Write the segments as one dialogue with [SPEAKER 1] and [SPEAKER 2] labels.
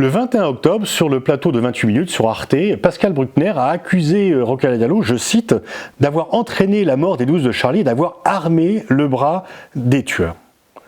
[SPEAKER 1] Le 21 octobre, sur le plateau de 28 minutes sur Arte, Pascal Bruckner a accusé Rokhaya Diallo, je cite, d'avoir entraîné la mort des 12 de Charlie et d'avoir armé le bras des tueurs.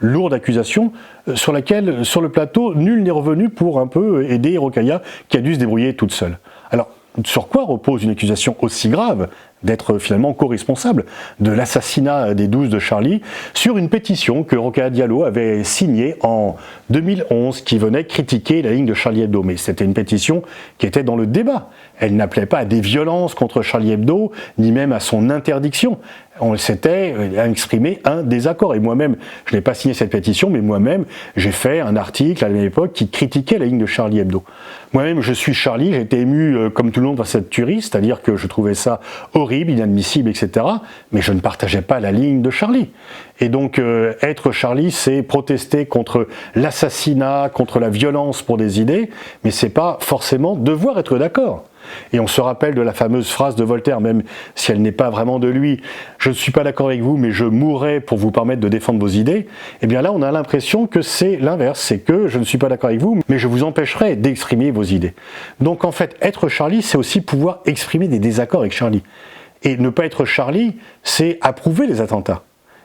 [SPEAKER 1] Lourde accusation sur laquelle, sur le plateau, nul n'est revenu pour un peu aider Rokhaya qui a dû se débrouiller toute seule. Alors, sur quoi repose une accusation aussi grave d'être finalement co-responsable de l'assassinat des 12 de Charlie sur une pétition que Rokhaya Diallo avait signée en 2011 qui venait critiquer la ligne de Charlie Hebdo. Mais c'était une pétition qui était dans le débat. Elle n'appelait pas à des violences contre Charlie Hebdo, ni même à son interdiction. On s'était exprimé un désaccord. Et moi-même, je n'ai pas signé cette pétition, mais moi-même, j'ai fait un article à l'époque qui critiquait la ligne de Charlie Hebdo. Moi-même, je suis Charlie, j'ai été ému comme tout le monde par cette tuerie, c'est-à-dire que je trouvais ça horrible, inadmissible, etc. Mais je ne partageais pas la ligne de Charlie. Et donc, être Charlie, c'est protester contre l'assassinat, contre la violence pour des idées, mais c'est pas forcément devoir être d'accord. Et on se rappelle de la fameuse phrase de Voltaire, même si elle n'est pas vraiment de lui, « Je ne suis pas d'accord avec vous, mais je mourrai pour vous permettre de défendre vos idées », eh bien là, on a l'impression que c'est l'inverse, c'est que je ne suis pas d'accord avec vous, mais je vous empêcherai d'exprimer vos idées. Donc en fait, être Charlie, c'est aussi pouvoir exprimer des désaccords avec Charlie. Et ne pas être Charlie, c'est approuver les attentats.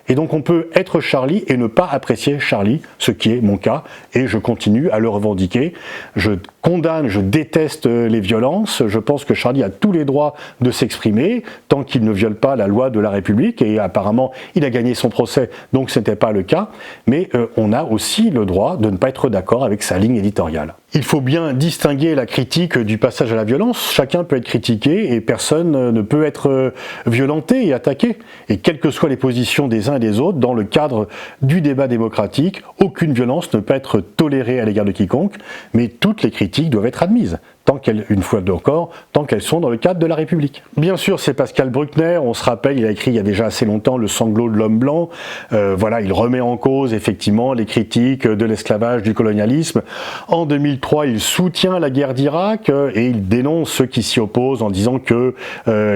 [SPEAKER 1] Et donc on peut être Charlie et ne pas apprécier Charlie, ce qui est mon cas, et je continue à le revendiquer. Je condamne, je déteste les violences, je pense que Charlie a tous les droits de s'exprimer, tant qu'il ne viole pas la loi de la République, et apparemment il a gagné son procès, donc ce n'était pas le cas, mais on a aussi le droit de ne pas être d'accord avec sa ligne éditoriale. Il faut bien distinguer la critique du passage à la violence, chacun peut être critiqué et personne ne peut être violenté et attaqué, et quelles que soient les positions des uns et des autres, dans le cadre du débat démocratique, aucune violence ne peut être tolérée à l'égard de quiconque, mais toutes les critiques doivent être admises, tant qu'elles, une fois encore, tant qu'elles sont dans le cadre de la République. Bien sûr, c'est Pascal Bruckner, on se rappelle, il a écrit il y a déjà assez longtemps Le sanglot de l'homme blanc, voilà, il remet en cause effectivement les critiques de l'esclavage, du colonialisme. En 2003, il soutient la guerre d'Irak et il dénonce ceux qui s'y opposent en disant que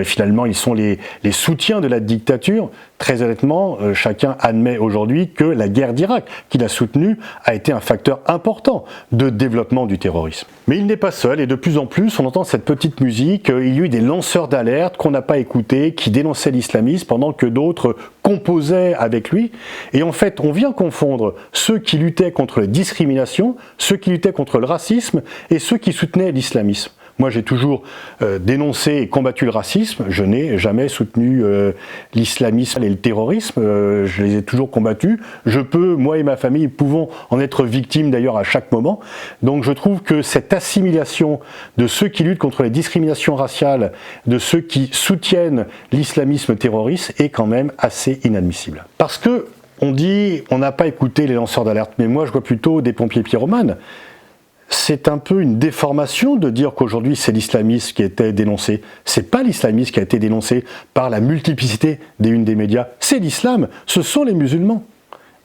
[SPEAKER 1] finalement ils sont les soutiens de la dictature. Très honnêtement, chacun admet aujourd'hui que la guerre d'Irak qu'il a soutenue a été un facteur important de développement du terrorisme. Mais il n'est pas seul et de plus en plus on entend cette petite musique, il y a eu des lanceurs d'alerte qu'on n'a pas écoutés, qui dénonçaient l'islamisme pendant que d'autres composaient avec lui. Et en fait, on vient confondre ceux qui luttaient contre les discriminations, ceux qui luttaient contre le racisme et ceux qui soutenaient l'islamisme. Moi, j'ai toujours dénoncé et combattu le racisme. Je n'ai jamais soutenu l'islamisme et le terrorisme. Je les ai toujours combattus. Je peux, moi et ma famille, pouvons en être victimes d'ailleurs à chaque moment. Donc je trouve que cette assimilation de ceux qui luttent contre les discriminations raciales, de ceux qui soutiennent l'islamisme terroriste est quand même assez inadmissible. Parce que on dit on n'a pas écouté les lanceurs d'alerte, mais moi je vois plutôt des pompiers pyromanes. C'est un peu une déformation de dire qu'aujourd'hui c'est l'islamisme qui a été dénoncé. C'est pas l'islamisme qui a été dénoncé par la multiplicité des unes des médias, c'est l'islam, ce sont les musulmans.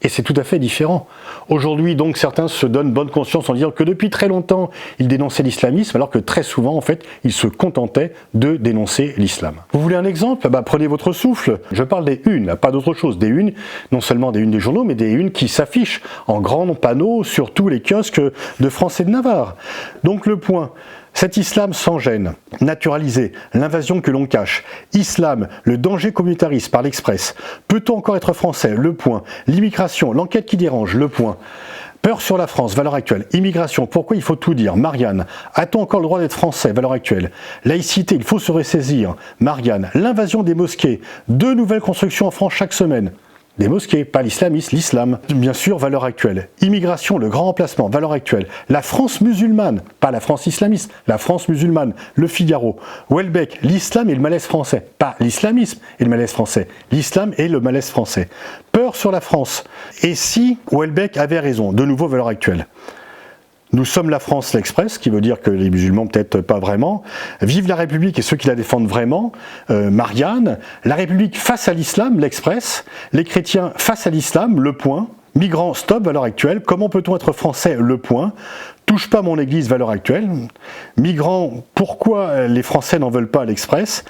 [SPEAKER 1] Et c'est tout à fait différent. Aujourd'hui, donc, certains se donnent bonne conscience en disant que depuis très longtemps, ils dénonçaient l'islamisme, alors que très souvent, en fait, ils se contentaient de dénoncer l'islam. Vous voulez un exemple ? Prenez votre souffle. Je parle des unes, pas d'autre chose. Des unes, non seulement des unes des journaux, mais des unes qui s'affichent en grands panneaux sur tous les kiosques de France et de Navarre. Donc, le point. Cet islam sans gêne, naturalisé, l'invasion que l'on cache, islam, le danger communautariste par l'Express, peut-on encore être français, le point, l'immigration, l'enquête qui dérange, le point, peur sur la France, valeur actuelle, immigration, pourquoi il faut tout dire, Marianne, a-t-on encore le droit d'être français, valeur actuelle, laïcité, il faut se ressaisir, Marianne, l'invasion des mosquées, 2 nouvelles constructions en France chaque semaine. Des mosquées, pas l'islamisme, l'islam. Bien sûr, valeur actuelle. Immigration, le grand remplacement, valeur actuelle. La France musulmane, pas la France islamiste, la France musulmane. Le Figaro. Houellebecq, l'islam et le malaise français. Pas l'islamisme et le malaise français. L'islam et le malaise français. Peur sur la France. Et si Houellebecq avait raison, de nouveau valeur actuelle. Nous sommes la France, l'Express, qui veut dire que les musulmans peut-être pas vraiment. Vive la République et ceux qui la défendent vraiment. Marianne. La République face à l'islam, l'Express. Les chrétiens face à l'islam, le point. Migrants, stop, valeur actuelle. Comment peut-on être français? Le point. Touche pas mon église, valeur actuelle. Migrants, pourquoi les Français n'en veulent pas à l'Express?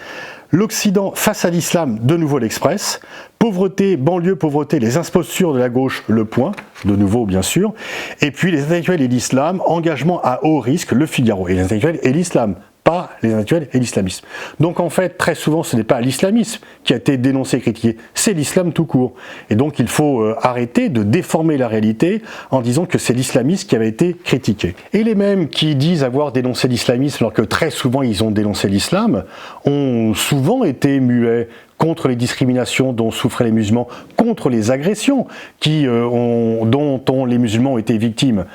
[SPEAKER 1] L'Occident face à l'islam, de nouveau l'Express. Pauvreté, banlieue, pauvreté, les impostures de la gauche, le point, de nouveau bien sûr. Et puis les intellectuels et l'islam, engagement à haut risque, le Figaro. Et les intellectuels et l'islam, pas les intellectuels et l'islamisme. Donc en fait, très souvent, ce n'est pas l'islamisme qui a été dénoncé et critiqué, c'est l'islam tout court. Et donc il faut arrêter de déformer la réalité en disant que c'est l'islamisme qui avait été critiqué. Et les mêmes qui disent avoir dénoncé l'islamisme alors que très souvent ils ont dénoncé l'islam, ont souvent été muets contre les discriminations dont souffraient les musulmans, contre les agressions dont les musulmans ont été victimes.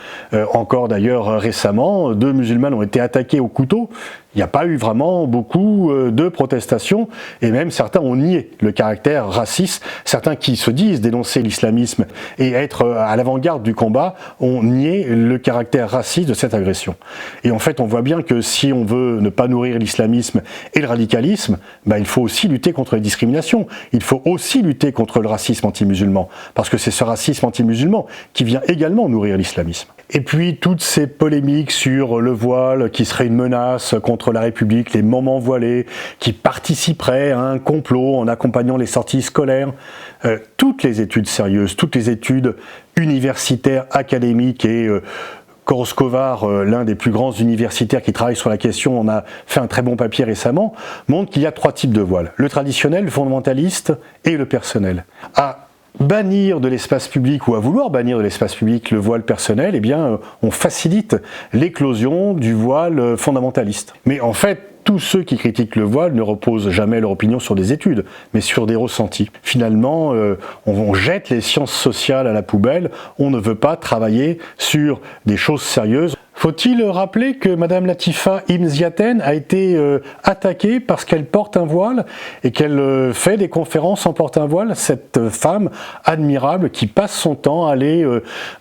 [SPEAKER 1] Encore d'ailleurs récemment, 2 musulmanes ont été attaqués au couteau. Il n'y a pas eu vraiment beaucoup de protestations et même certains ont nié le caractère raciste. Certains qui se disent dénoncer l'islamisme et être à l'avant-garde du combat ont nié le caractère raciste de cette agression. Et en fait, on voit bien que si on veut ne pas nourrir l'islamisme et le radicalisme, il faut aussi lutter contre les discriminations. Il faut aussi lutter contre le racisme anti-musulman parce que c'est ce racisme anti-musulman qui vient également nourrir l'islamisme. Et puis toutes ces polémiques sur le voile qui serait une menace contre la République, les mamans voilées qui participeraient à un complot en accompagnant les sorties scolaires, toutes les études sérieuses, toutes les études universitaires, académiques et Koroskovar, l'un des plus grands universitaires qui travaille sur la question, on a fait un très bon papier récemment, montre qu'il y a 3 types de voiles. Le traditionnel, le fondamentaliste et le personnel. À bannir de l'espace public ou à vouloir bannir de l'espace public le voile personnel, eh bien, on facilite l'éclosion du voile fondamentaliste. Mais en fait, tous ceux qui critiquent le voile ne reposent jamais leur opinion sur des études, mais sur des ressentis. Finalement, on jette les sciences sociales à la poubelle, on ne veut pas travailler sur des choses sérieuses. Faut-il rappeler que Madame Latifa Ibn Ziaten a été attaquée parce qu'elle porte un voile et qu'elle fait des conférences en porte un voile, cette femme admirable qui passe son temps à aller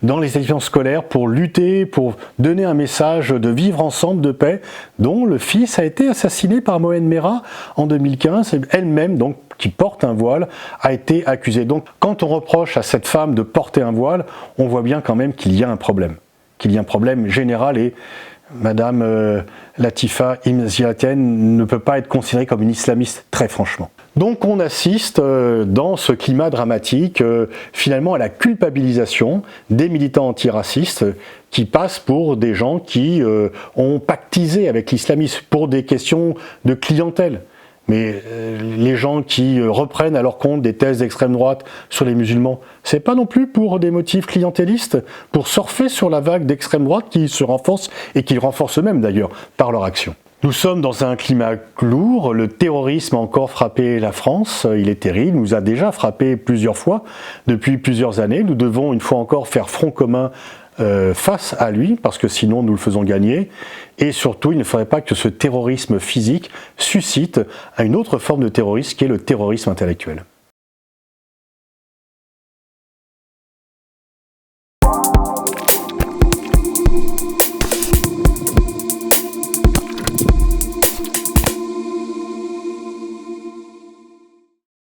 [SPEAKER 1] dans les établissements scolaires pour lutter, pour donner un message de vivre ensemble, de paix, dont le fils a été assassiné par Mohamed Merah en 2015, elle-même donc qui porte un voile, a été accusée. Donc quand on reproche à cette femme de porter un voile, on voit bien quand même qu'il y a un problème. Qu'il y a un problème général et Madame Latifa Ibn Ziaten ne peut pas être considérée comme une islamiste, très franchement. Donc on assiste dans ce climat dramatique finalement à la culpabilisation des militants antiracistes qui passent pour des gens qui ont pactisé avec l'islamisme pour des questions de clientèle. Mais les gens qui reprennent à leur compte des thèses d'extrême droite sur les musulmans, c'est pas non plus pour des motifs clientélistes, pour surfer sur la vague d'extrême droite qui se renforce et qui renforce eux-mêmes d'ailleurs par leur action. Nous sommes dans un climat lourd, le terrorisme a encore frappé la France, il est terrible, il nous a déjà frappé plusieurs fois depuis plusieurs années, nous devons une fois encore faire front commun face à lui, parce que sinon nous le faisons gagner, et surtout il ne faudrait pas que ce terrorisme physique suscite à une autre forme de terrorisme qui est le terrorisme intellectuel.